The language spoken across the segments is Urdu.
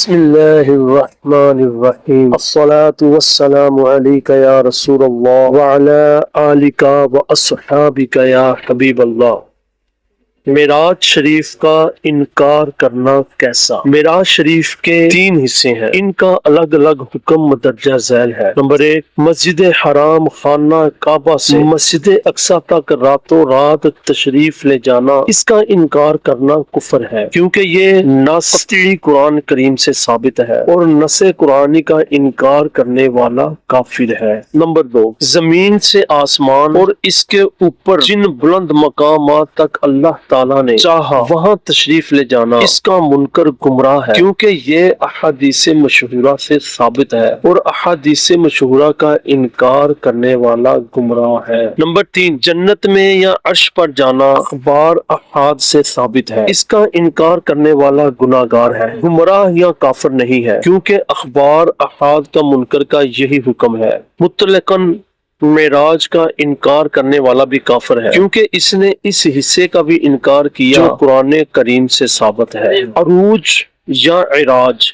بسم اللہ الرحمن الرحیم الصلاة والسلام علیک یا رسول اللہ وعلی آلک واصحابک یا حبیب اللہ۔ معراج شریف کا انکار کرنا کیسا؟ معراج شریف کے 3 حصے ہیں، ان کا الگ الگ حکم مدرجہ ذیل ہے۔ نمبر 1، مسجد حرام خانہ کعبہ سے مسجد اقصی تک راتوں رات تشریف لے جانا، اس کا انکار کرنا کفر ہے، کیونکہ یہ نص قطعی قرآن کریم سے ثابت ہے اور نص قرآنی کا انکار کرنے والا کافر ہے۔ نمبر 2، زمین سے آسمان اور اس کے اوپر جن بلند مقامات تک اللہ تعالیٰ نے چاہا وہاں تشریف لے جانا، اس کا منکر گمراہ ہے، کیونکہ یہ احادیث مشہورہ سے ثابت ہے اور احادیث مشہورہ کا انکار کرنے والا گمراہ ہے۔ نمبر 3، جنت میں یا عرش پر جانا اخبار احاد سے ثابت ہے، اس کا انکار کرنے والا گناہگار ہے، گمراہ یا کافر نہیں ہے، کیونکہ اخبار احاد کا منکر کا یہی حکم ہے۔ مطلقاً معراج کا انکار کرنے والا بھی کافر ہے، کیونکہ اس نے اس حصے کا بھی انکار کیا جو قرآن کریم سے ثابت ہے۔ عروج یا عراج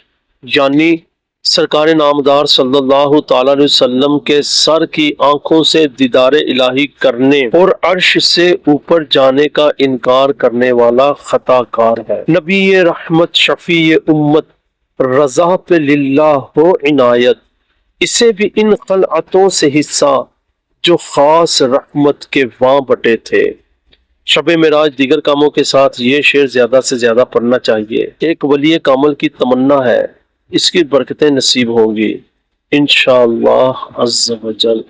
یعنی سرکار نامدار صلی اللہ تعالی علیہ وسلم کے سر کی آنکھوں سے دیدار الہی کرنے اور عرش سے اوپر جانے کا انکار کرنے والا خطا کار ہے۔ نبی رحمت شفیع امت رضا پہ للہ ہو عنایت، اسے بھی ان خلعتوں سے حصہ جو خاص رحمت کے وہاں بٹے تھے۔ شب معراج دیگر کاموں کے ساتھ یہ شعر زیادہ سے زیادہ پڑھنا چاہیے۔ ایک ولی کامل کی تمنا ہے، اس کی برکتیں نصیب ہوں گی انشاءاللہ عز و جل۔